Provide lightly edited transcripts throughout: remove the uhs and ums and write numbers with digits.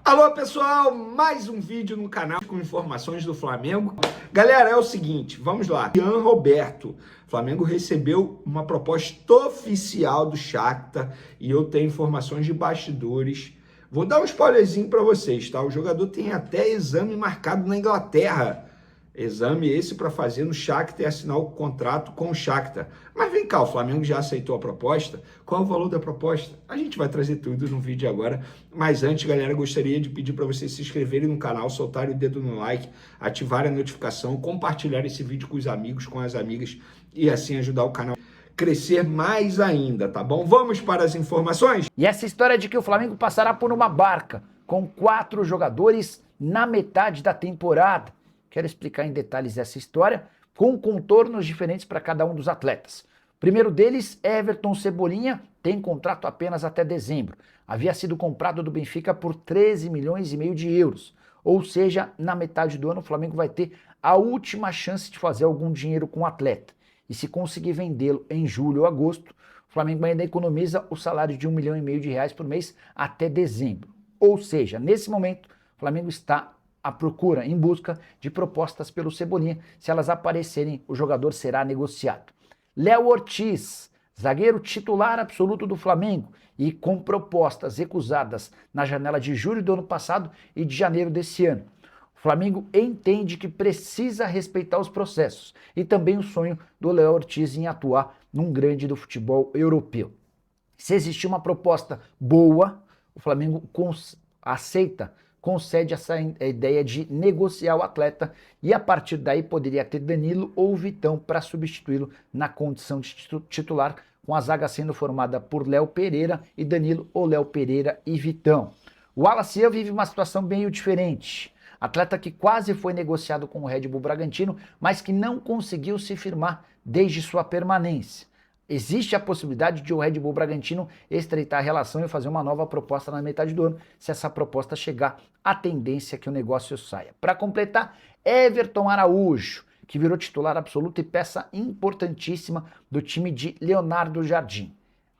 Alô pessoal, mais um vídeo no canal com informações do Flamengo. Galera, é o seguinte, vamos lá. Ian Roberto, o Flamengo recebeu uma proposta oficial do Shakhtar e eu tenho informações de bastidores. Vou dar um spoilerzinho para vocês, tá? O jogador tem até exame marcado na Inglaterra. Exame esse para fazer no Shakhtar e assinar o contrato com o Shakhtar. Mas vem cá, o Flamengo já aceitou a proposta? Qual é o valor da proposta? A gente vai trazer tudo no vídeo agora. Mas antes, galera, gostaria de pedir para vocês se inscreverem no canal, soltarem o dedo no like, ativarem a notificação, compartilhar esse vídeo com os amigos, com as amigas e assim ajudar o canal a crescer mais ainda, tá bom? Vamos para as informações? E essa história de que o Flamengo passará por uma barca com 4 jogadores na metade da temporada. Quero explicar em detalhes essa história, com contornos diferentes para cada um dos atletas. O primeiro deles, Everton Cebolinha, tem contrato apenas até dezembro. Havia sido comprado do Benfica por 13 milhões e meio de euros. Ou seja, na metade do ano o Flamengo vai ter a última chance de fazer algum dinheiro com o atleta. E se conseguir vendê-lo em julho ou agosto, o Flamengo ainda economiza o salário de 1,5 milhão de reais por mês até dezembro. Ou seja, nesse momento, o Flamengo está à procura, em busca de propostas pelo Cebolinha. Se elas aparecerem, o jogador será negociado. Léo Ortiz, zagueiro titular absoluto do Flamengo e com propostas recusadas na janela de julho do ano passado e de janeiro desse ano. O Flamengo entende que precisa respeitar os processos e também o sonho do Léo Ortiz em atuar num grande do futebol europeu. Se existir uma proposta boa, o Flamengo aceita, concede essa ideia de negociar o atleta e a partir daí poderia ter Danilo ou Vitão para substituí-lo na condição de titular, com a zaga sendo formada por Léo Pereira e Danilo ou Léo Pereira e Vitão. O Wallace vive uma situação meio diferente. Atleta que quase foi negociado com o Red Bull Bragantino, mas que não conseguiu se firmar desde sua permanência. Existe a possibilidade de o Red Bull Bragantino estreitar a relação e fazer uma nova proposta na metade do ano, se essa proposta chegar, a tendência é que o negócio saia. Para completar, Everton Araújo, que virou titular absoluto e peça importantíssima do time de Leonardo Jardim.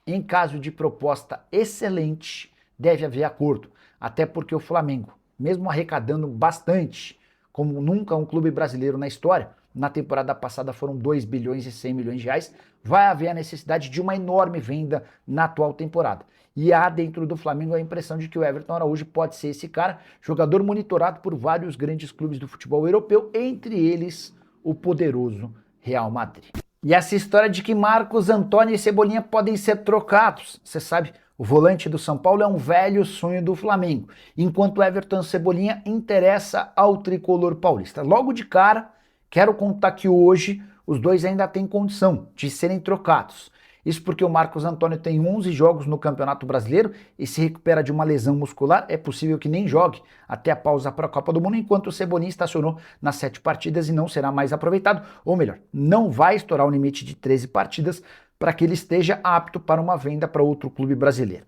Em caso de proposta excelente, deve haver acordo, até porque o Flamengo, mesmo arrecadando bastante, como nunca um clube brasileiro na história, na temporada passada foram 2 bilhões e 100 milhões de reais, vai haver a necessidade de uma enorme venda na atual temporada. E há dentro do Flamengo a impressão de que o Everton Araújo pode ser esse cara, jogador monitorado por vários grandes clubes do futebol europeu, entre eles o poderoso Real Madrid. E essa história de que Marcos Antônio e Cebolinha podem ser trocados, você sabe, o volante do São Paulo é um velho sonho do Flamengo, enquanto Everton Cebolinha interessa ao tricolor paulista. Logo de cara, quero contar que hoje os dois ainda têm condição de serem trocados. Isso porque o Marcos Antônio tem 11 jogos no Campeonato Brasileiro e se recupera de uma lesão muscular, é possível que nem jogue até a pausa para a Copa do Mundo, enquanto o Cebolinha estacionou nas 7 partidas e não será mais aproveitado, ou melhor, não vai estourar o limite de 13 partidas para que ele esteja apto para uma venda para outro clube brasileiro.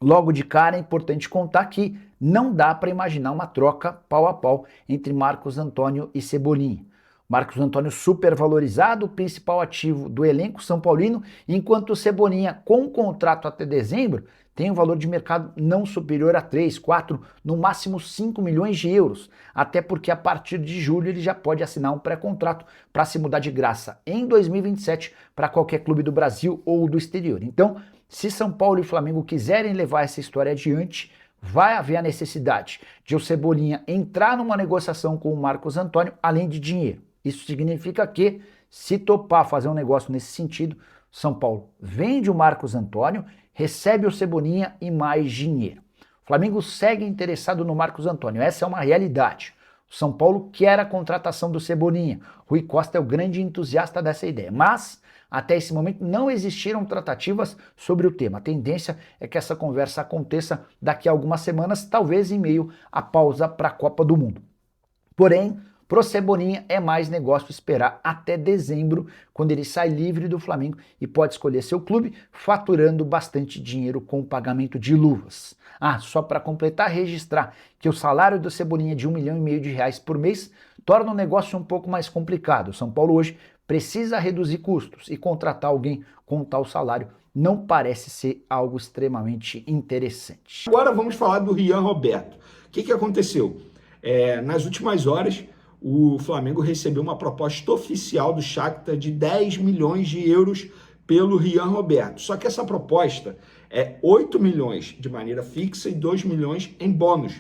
Logo de cara é importante contar que não dá para imaginar uma troca pau a pau entre Marcos Antônio e Cebolinha. Marcos Antônio supervalorizado, o principal ativo do elenco são paulino, enquanto o Cebolinha, com contrato até dezembro, tem um valor de mercado não superior a 3, 4, no máximo 5 milhões de euros, até porque a partir de julho ele já pode assinar um pré-contrato para se mudar de graça em 2027 para qualquer clube do Brasil ou do exterior. Então, se São Paulo e Flamengo quiserem levar essa história adiante, vai haver a necessidade de o Cebolinha entrar numa negociação com o Marcos Antônio, além de dinheiro. Isso significa que, se topar fazer um negócio nesse sentido, São Paulo vende o Marcos Antônio, recebe o Cebolinha e mais dinheiro. O Flamengo segue interessado no Marcos Antônio, essa é uma realidade. O São Paulo quer a contratação do Cebolinha. Rui Costa é o grande entusiasta dessa ideia, mas até esse momento não existiram tratativas sobre o tema. A tendência é que essa conversa aconteça daqui a algumas semanas, talvez em meio à pausa para a Copa do Mundo. Porém, pro Cebolinha é mais negócio esperar até dezembro, quando ele sai livre do Flamengo e pode escolher seu clube, faturando bastante dinheiro com o pagamento de luvas. Só para completar, registrar que o salário do Cebolinha de 1,5 milhão de reais por mês torna o negócio um pouco mais complicado. O São Paulo hoje precisa reduzir custos e contratar alguém com tal salário não parece ser algo extremamente interessante. Agora vamos falar do Ian Roberto, que aconteceu? Nas últimas horas, o Flamengo recebeu uma proposta oficial do Shakhtar de 10 milhões de euros pelo Rian Roberto. Só que essa proposta é 8 milhões de maneira fixa e 2 milhões em bônus.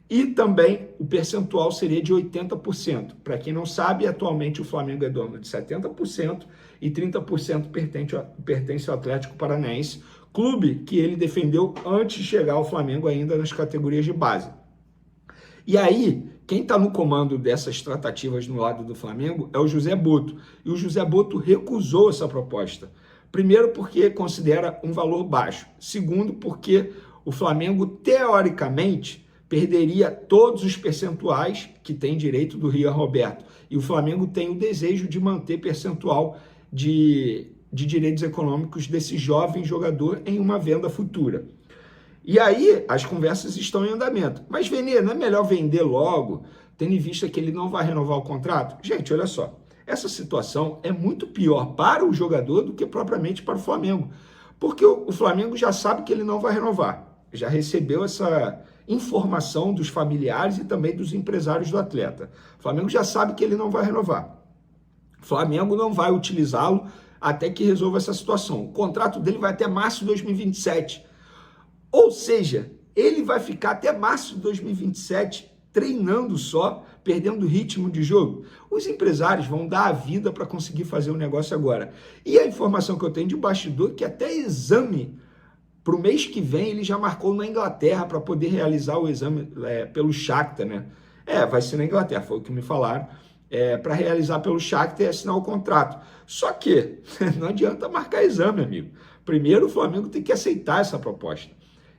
E também o percentual seria de 80%. Para quem não sabe, atualmente o Flamengo é dono de 70% e 30% pertence ao Atlético Paranaense, clube que ele defendeu antes de chegar ao Flamengo ainda nas categorias de base. E aí, quem está no comando dessas tratativas no lado do Flamengo é o José Botto. E o José Botto recusou essa proposta. Primeiro, porque considera um valor baixo. Segundo, porque o Flamengo, teoricamente, perderia todos os percentuais que tem direito do Rian Roberto. E o Flamengo tem o desejo de manter percentual de direitos econômicos desse jovem jogador em uma venda futura. E aí, as conversas estão em andamento. Mas, Vene, não é melhor vender logo, tendo em vista que ele não vai renovar o contrato? Gente, olha só, essa situação é muito pior para o jogador do que propriamente para o Flamengo. Porque o Flamengo já sabe que ele não vai renovar. Já recebeu essa informação dos familiares e também dos empresários do atleta. O Flamengo já sabe que ele não vai renovar. O Flamengo não vai utilizá-lo até que resolva essa situação. O contrato dele vai até março de 2027. Ou seja, ele vai ficar até março de 2027 treinando só, perdendo ritmo de jogo. Os empresários vão dar a vida para conseguir fazer o negócio agora. E a informação que eu tenho de bastidor é que até exame para o mês que vem ele já marcou na Inglaterra para poder realizar o exame pelo Shakhtar, né? Vai ser na Inglaterra, foi o que me falaram. Para realizar pelo Shakhtar e assinar o contrato. Só que não adianta marcar exame, amigo. Primeiro o Flamengo tem que aceitar essa proposta.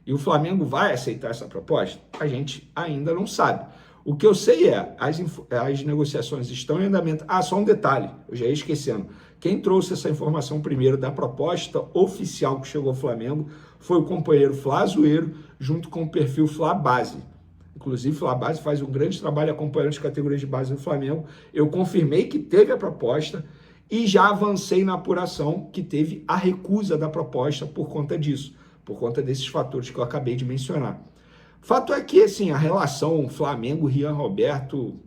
E o Flamengo vai aceitar essa proposta? A gente ainda não sabe. O que eu sei as negociações estão em andamento. Só um detalhe, eu já ia esquecendo. Quem trouxe essa informação primeiro da proposta oficial que chegou ao Flamengo foi o companheiro Flá Azueiro, junto com o perfil Flá Base. Inclusive, o Flá Base faz um grande trabalho acompanhando as categorias de base do Flamengo. Eu confirmei que teve a proposta e já avancei na apuração que teve a recusa da proposta por conta disso, por conta desses fatores que eu acabei de mencionar. Fato é que, assim, a relação Flamengo-Rian Roberto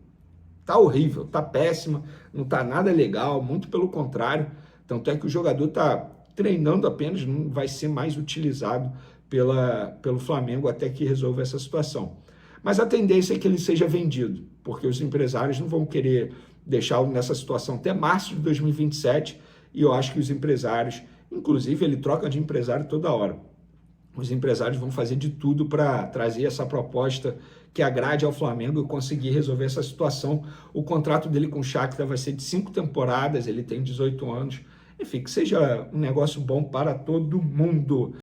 tá horrível, tá péssima, não tá nada legal, muito pelo contrário. Tanto é que o jogador tá treinando apenas, não vai ser mais utilizado pelo Flamengo até que resolva essa situação. Mas a tendência é que ele seja vendido, porque os empresários não vão querer deixá-lo nessa situação até março de 2027, e eu acho que os empresários, inclusive ele troca de empresário toda hora, os empresários vão fazer de tudo para trazer essa proposta que agrade ao Flamengo e conseguir resolver essa situação. O contrato dele com o Shakhtar vai ser de 5 temporadas, ele tem 18 anos. Enfim, que seja um negócio bom para todo mundo.